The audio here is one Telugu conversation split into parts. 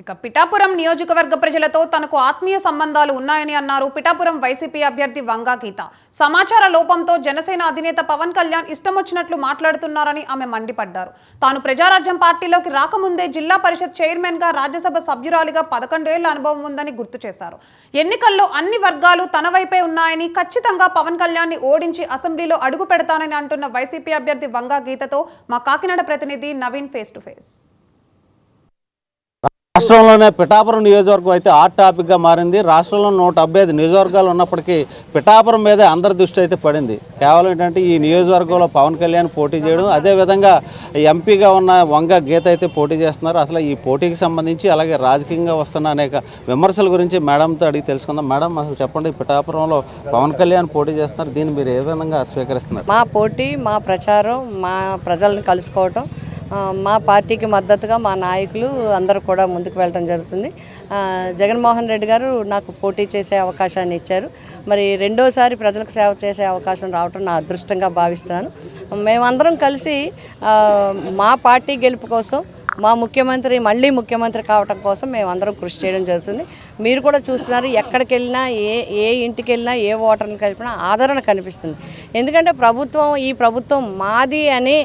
ఇక పిఠాపురం నియోజకవర్గ ప్రజలతో తనకు ఆత్మీయ సంబంధాలు ఉన్నాయని అన్నారు పిఠాపురం వైసీపీ అభ్యర్థి వంగా గీత. సమాచార లోపంతో జనసేన అధినేత పవన్ కళ్యాణ్ ఇష్టమొచ్చినట్లు మాట్లాడుతున్నారని ఆమె మండిపడ్డారు. తాను ప్రజారాజ్యం పార్టీలోకి రాకముందే జిల్లా పరిషత్ చైర్మన్ గా, రాజ్యసభ సభ్యురాలిగా 11 ఏళ్ల అనుభవం ఉందని గుర్తు చేశారు. ఎన్నికల్లో అన్ని వర్గాలు తన వైపే ఉన్నాయని, ఖచ్చితంగా పవన్ కళ్యాణ్ ని ఓడించి అసెంబ్లీలో అడుగు పెడతానని అంటున్న వైసీపీ అభ్యర్థి వంగా గీతతో మా కాకినాడ ప్రతినిధి నవీన్ ఫేస్ టు ఫేస్. రాష్ట్రంలోనే పిఠాపురం నియోజకవర్గం అయితే హాట్ టాపిక్గా మారింది. రాష్ట్రంలో 175 నియోజకవర్గాలు ఉన్నప్పటికీ పిఠాపురం మీదే అందరి దృష్టి అయితే పడింది. కేవలం ఏంటంటే ఈ నియోజకవర్గంలో పవన్ కళ్యాణ్ పోటీ చేయడం, అదేవిధంగా ఎంపీగా ఉన్న వంగ గీత అయితే పోటీ చేస్తున్నారు. అసలు ఈ పోటీకి సంబంధించి అలాగే రాజకీయంగా వస్తున్న అనేక విమర్శల గురించి మేడంతో అడిగి తెలుసుకుందాం. మేడం, అసలు చెప్పండి, పిఠాపురంలో పవన్ కళ్యాణ్ పోటీ చేస్తున్నారు, దీన్ని మీరు ఏ విధంగా స్వీకరిస్తున్నారు? మా పోటీ, మా ప్రచారం, మా ప్రజలను కలుసుకోవటం, మా పార్టీకి మద్దతుగా మా నాయకులు అందరూ కూడా ముందుకు వెళ్ళడం జరుగుతుంది. జగన్మోహన్ రెడ్డి గారు నాకు పోటీ చేసే అవకాశాన్ని ఇచ్చారు. మరి రెండోసారి ప్రజలకు సేవ చేసే అవకాశం రావటం నా అదృష్టంగా భావిస్తున్నాను. మేమందరం కలిసి మా పార్టీ గెలుపు కోసం, మా ముఖ్యమంత్రి మళ్ళీ ముఖ్యమంత్రి కావటం కోసం మేమందరం కృషి చేయడం జరుగుతుంది. మీరు కూడా చూస్తున్నారు, ఎక్కడికి వెళ్ళినా, ఏ ఇంటికి వెళ్ళినా, ఏ ఓటర్ని కలిపినా ఆదరణ కనిపిస్తుంది. ఎందుకంటే ఈ ప్రభుత్వం మాది అని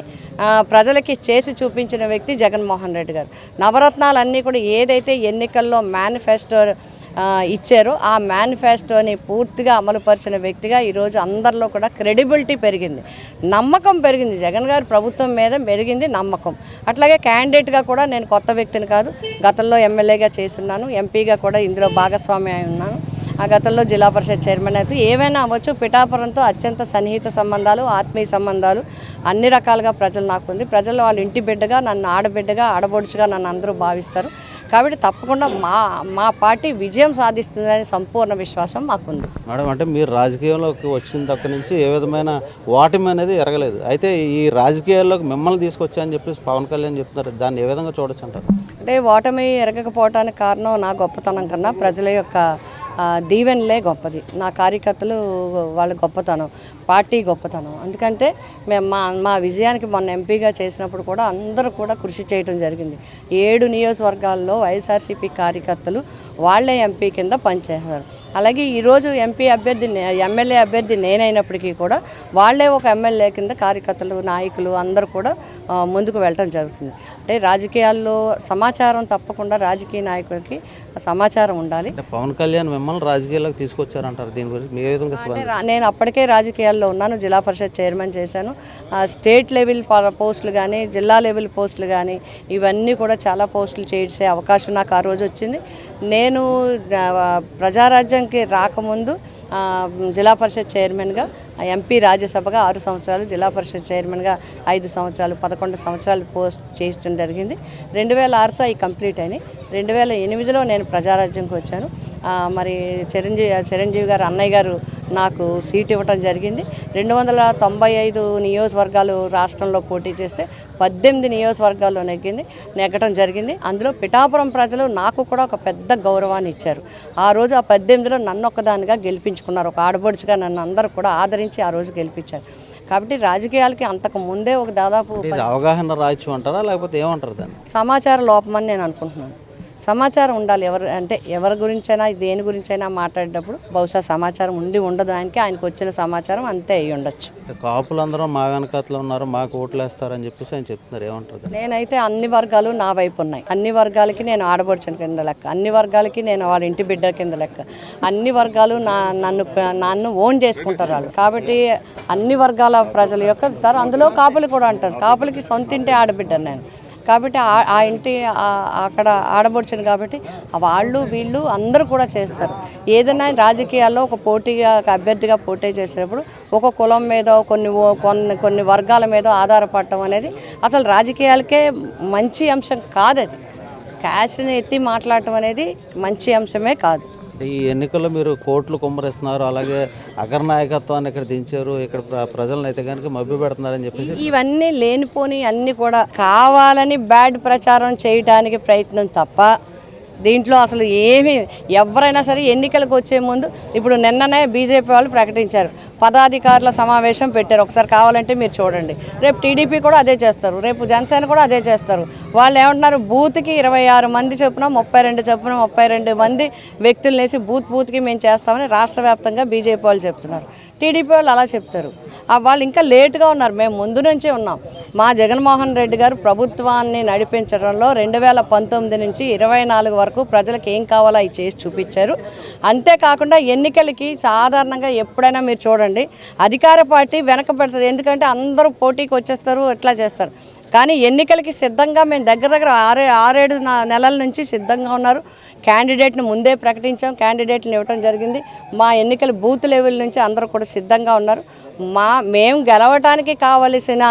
ప్రజలకి చేసి చూపించిన వ్యక్తి జగన్మోహన్ రెడ్డి గారు. నవరత్నాలన్నీ కూడా ఏదైతే ఎన్నికల్లో మేనిఫెస్టో ఇచ్చారో ఆ మేనిఫెస్టోని పూర్తిగా అమలుపరిచిన వ్యక్తిగా ఈరోజు అందరిలో కూడా క్రెడిబిలిటీ పెరిగింది, నమ్మకం పెరిగింది. జగన్ గారి ప్రభుత్వం మీద పెరిగింది నమ్మకం. అట్లాగే క్యాండిడేట్గా కూడా నేను కొత్త వ్యక్తిని కాదు, గతంలో ఎమ్మెల్యేగా చేస్తున్నాను, ఎంపీగా కూడా ఇందులో భాగస్వామి అయి ఉన్నాను. ఆ గతంలో జిల్లా పరిషత్ చైర్మన్ అయితే ఏమైనా అవ్వచ్చు. పిఠాపురంతో అత్యంత సన్నిహిత సంబంధాలు, ఆత్మీయ సంబంధాలు అన్ని రకాలుగా ప్రజలు నాకుంది. ప్రజలు వాళ్ళ ఇంటి బిడ్డగా, నన్ను ఆడబిడ్డగా, ఆడబొడుచుగా నన్ను అందరూ భావిస్తారు. కాబట్టి తప్పకుండా మా పార్టీ విజయం సాధిస్తుందనే సంపూర్ణ విశ్వాసం మాకుంది. మేడం, అంటే మీరు రాజకీయంలోకి వచ్చిన దగ్గర నుంచి ఏ విధమైన ఓటమి అనేది ఎరగలేదు. అయితే ఈ రాజకీయాల్లోకి మిమ్మల్ని తీసుకొచ్చాయని చెప్పేసి పవన్ కళ్యాణ్ చెప్తున్నారు, దాన్ని ఏ విధంగా చూడొచ్చు అంటారు? అంటే ఓటమి ఎరగకపోవటానికి కారణం నా గొప్పతనం కన్నా ప్రజల యొక్క దీవెనలే గొప్పది. నా కార్యకర్తలు వాళ్ళ గొప్పతనం, పార్టీ గొప్పతనం. ఎందుకంటే మేము మా విజయానికి మొన్న ఎంపీగా చేసినప్పుడు కూడా అందరూ కూడా కృషి చేయడం జరిగింది. 7 నియోజకవర్గాల్లో వైఎస్ఆర్సీపీ కార్యకర్తలు వాళ్ళే ఎంపీ కింద పనిచేస్తారు. అలాగే ఈరోజు ఎమ్మెల్యే అభ్యర్థి నేనైనప్పటికీ కూడా వాళ్ళే ఒక ఎమ్మెల్యే కింద కార్యకర్తలు, నాయకులు అందరూ కూడా ముందుకు వెళ్ళటం జరుగుతుంది. అంటే రాజకీయాల్లో సమాచారం తప్పకుండా రాజకీయ నాయకులకి సమాచారం ఉండాలి. పవన్ కళ్యాణ్ మిమ్మల్ని రాజకీయాల్లోకి తీసుకొచ్చారంటారు, దీని గురించి మీ విధంగా? నేను అప్పటికే రాజకీయాల్లో ఉన్నాను, జిల్లా పరిషత్ చైర్మన్ చేశాను. స్టేట్ లెవెల్ పోస్టులు కానీ, జిల్లా లెవెల్ పోస్టులు కానీ, ఇవన్నీ కూడా చాలా పోస్టులు చేసే అవకాశం నాకు ఆ రోజు వచ్చింది. నేను ప్రజారాజ్యంకి రాకముందు జిల్లా పరిషత్ చైర్మన్గా, ఎంపీ రాజ్యసభగా 6 సంవత్సరాలు, జిల్లా పరిషత్ చైర్మన్గా 5 సంవత్సరాలు, 11 సంవత్సరాలు పోస్ట్ చేయడం జరిగింది. 2006తో అవి కంప్లీట్ అయినాయి. 2008లో నేను ప్రజారాజ్యంకి వచ్చాను. మరి చిరంజీవి గారు, అన్నయ్య గారు నాకు సీట్ ఇవ్వటం జరిగింది. 295 నియోజకవర్గాలు రాష్ట్రంలో పోటీ చేస్తే 18 నియోజకవర్గాల్లో నెగ్గటం జరిగింది. అందులో పిఠాపురం ప్రజలు నాకు కూడా ఒక పెద్ద గౌరవాన్ని ఇచ్చారు. ఆ రోజు ఆ 18లో నన్ను ఒక్కదానిగా గెలిపించుకున్నారు. ఒక ఆడబడుచుగా నన్ను అందరూ కూడా ఆదరించి ఆ రోజు గెలిపించారు. కాబట్టి రాజకీయాలకి అంతకు ముందే ఒక దాదాపు అవగాహన రాయొచ్చు అంటారా, లేకపోతే ఏమంటారు దాన్ని? సమాచార లోపమని నేను అనుకుంటున్నాను. సమాచారం ఉండాలి. ఎవరి గురించైనా, దేని గురించైనా మాట్లాడేటప్పుడు బహుశా సమాచారం ఉండదు. ఆయనకు వచ్చిన సమాచారం అంతే అయ్యి ఉండొచ్చు. కాపులందరూ మా వెనకట్లో ఉన్నారు, మాకు ఓట్లు వేస్తారని చెప్పేసి ఆయన చెప్తున్నారు, ఏమంటారు? నేనైతే అన్ని వర్గాలు నా వైపు ఉన్నాయి. అన్ని వర్గాలకి నేను ఆడబడుచుని కింద లెక్క, అన్ని వర్గాలకి నేను వాళ్ళ ఇంటి బిడ్డ కింద లెక్క. అన్ని వర్గాలు నన్ను ఓన్ చేసుకుంటారు వాళ్ళు. కాబట్టి అన్ని వర్గాల ప్రజల యొక్క అందులో కాపులు కూడా అంటారు. కాపులకి సొంత ఇంటి ఆడబిడ్డ నేను. కాబట్టి ఆ ఇంటి అక్కడ ఆడబడుచును. కాబట్టి వాళ్ళు వీళ్ళు అందరూ కూడా చేస్తారు. ఏదైనా రాజకీయాల్లో ఒక అభ్యర్థిగా పోటీ చేసేటప్పుడు ఒక కులం మీద, కొన్ని వర్గాల మీద ఆధారపడటం అనేది అసలు రాజకీయాలకే మంచి అంశం కాదు. అది క్యాస్ట్ని ఎత్తి మాట్లాడటం అనేది మంచి అంశమే కాదు. ఈ ఎన్నికల్లో మీరు కోట్లు కుమ్మరిస్తున్నారు, అలాగే అగ్రనాయకత్వాన్ని ఇక్కడ దించారు, ఇక్కడ ప్రజలను అయితే కనుక మభ్య పెడుతున్నారని చెప్పేసి ఇవన్నీ లేనిపోని అన్నీ కూడా కావాలని బ్యాడ్ ప్రచారం చేయడానికి ప్రయత్నం తప్ప దీంట్లో అసలు ఎవరైనా సరే ఎన్నికలకు వచ్చే ముందు, ఇప్పుడు నిన్ననే బీజేపీ వాళ్ళు ప్రకటించారు పదాధికారుల సమావేశం పెట్టారు. ఒకసారి కావాలంటే మీరు చూడండి. రేపు టీడీపీ కూడా అదే చేస్తారు, రేపు జనసేన కూడా అదే చేస్తారు. వాళ్ళు ఏమంటున్నారు, బూత్కి 26 మంది చొప్పున 32 చొప్పున 32 మంది వ్యక్తులు వేసి బూత్కి మేము చేస్తామని రాష్ట్ర వ్యాప్తంగా బీజేపీ వాళ్ళు చెప్తున్నారు. టీడీపీ వాళ్ళు అలా చెప్తారు. వాళ్ళు ఇంకా లేట్గా ఉన్నారు, మేము ముందు నుంచే ఉన్నాం. మా జగన్మోహన్ రెడ్డి గారు ప్రభుత్వాన్ని నడిపించడంలో 2019 నుంచి 24 వరకు ప్రజలకు ఏం కావాలో అవి చేసి చూపించారు. అంతేకాకుండా ఎన్నికలకి సాధారణంగా ఎప్పుడైనా మీరు చూడండి, అధికార పార్టీ వెనక పెడుతుంది. ఎందుకంటే అందరూ పోటీకి వచ్చేస్తారు, ఎట్లా చేస్తారు. కానీ ఎన్నికలకి సిద్ధంగా మేము దగ్గర 6-7 నెలల నుంచి సిద్ధంగా ఉన్నారు. క్యాండిడేట్ను ముందే ప్రకటించాం, క్యాండిడేట్లను ఇవ్వడం జరిగింది. మా ఎన్నికల బూత్ లెవెల్ నుంచి అందరూ కూడా సిద్ధంగా ఉన్నారు. మేము గెలవటానికి కావలసిన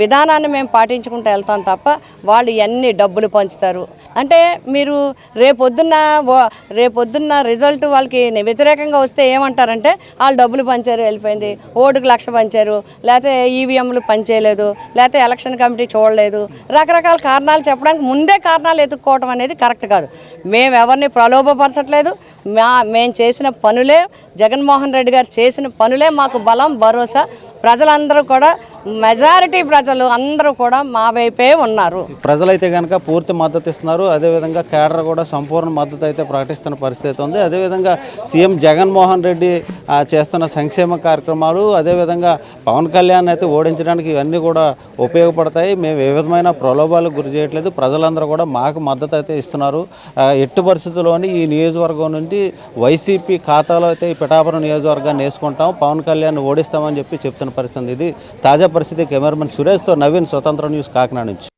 విధానాన్ని మేము పాటించుకుంటూ వెళ్తాం తప్ప వాళ్ళు ఎన్ని డబ్బులు పంచుతారు అంటే, మీరు రేపొద్దున్న రిజల్ట్ వాళ్ళకి వ్యతిరేకంగా వస్తే ఏమంటారంటే వాళ్ళు డబ్బులు పంచారు, వెళ్ళిపోయింది, ఓటుకు 1,00,000 పంచారు, లేకపోతే ఈవీఎంలు పనిచేయలేదు, లేకపోతే ఎలక్షన్ కమిటీ చూడలేదు, రకరకాల కారణాలు చెప్పడానికి ముందే కారణాలు ఎత్తుక్కోవడం అనేది కరెక్ట్ కాదు. మేము ఎవరిని ప్రలోభపరచట్లేదు. మేము చేసిన పనులే, జగన్మోహన్ రెడ్డి గారు చేసిన పనులే మాకు బలం, భరోసా. ప్రజలందరూ కూడా, మెజారిటీ ప్రజలు అందరూ కూడా మా వైపే ఉన్నారు. ప్రజలైతే కనుక పూర్తి మద్దతు ఇస్తున్నారు. అదేవిధంగా కేడర్ కూడా సంపూర్ణ మద్దతు అయితే ప్రకటిస్తున్న పరిస్థితి ఉంది. అదేవిధంగా సీఎం జగన్మోహన్ రెడ్డి చేస్తున్న సంక్షేమ కార్యక్రమాలు, అదేవిధంగా పవన్ కళ్యాణ్ అయితే ఓడించడానికి ఇవన్నీ కూడా ఉపయోగపడతాయి. మేము ఏ విధమైన ప్రలోభాలకు గురి చేయట్లేదు. ప్రజలందరూ కూడా మాకు మద్దతు అయితే ఇస్తున్నారు. ఎట్టి పరిస్థితుల్లోని ఈ నియోజకవర్గం నుండి వైసీపీ ఖాతాలో అయితే ఈ పిఠాపురం నియోజకవర్గాన్ని వేసుకుంటాం, పవన్ కళ్యాణ్ ఓడిస్తామని చెప్పి చెప్తున్న పరిస్థితి. ఇది తాజా పరిస్థితి. కెమెరామెన్ సురేష్తో నవీన్, స్వతంత్ర న్యూస్, కాకినాడ నుంచి.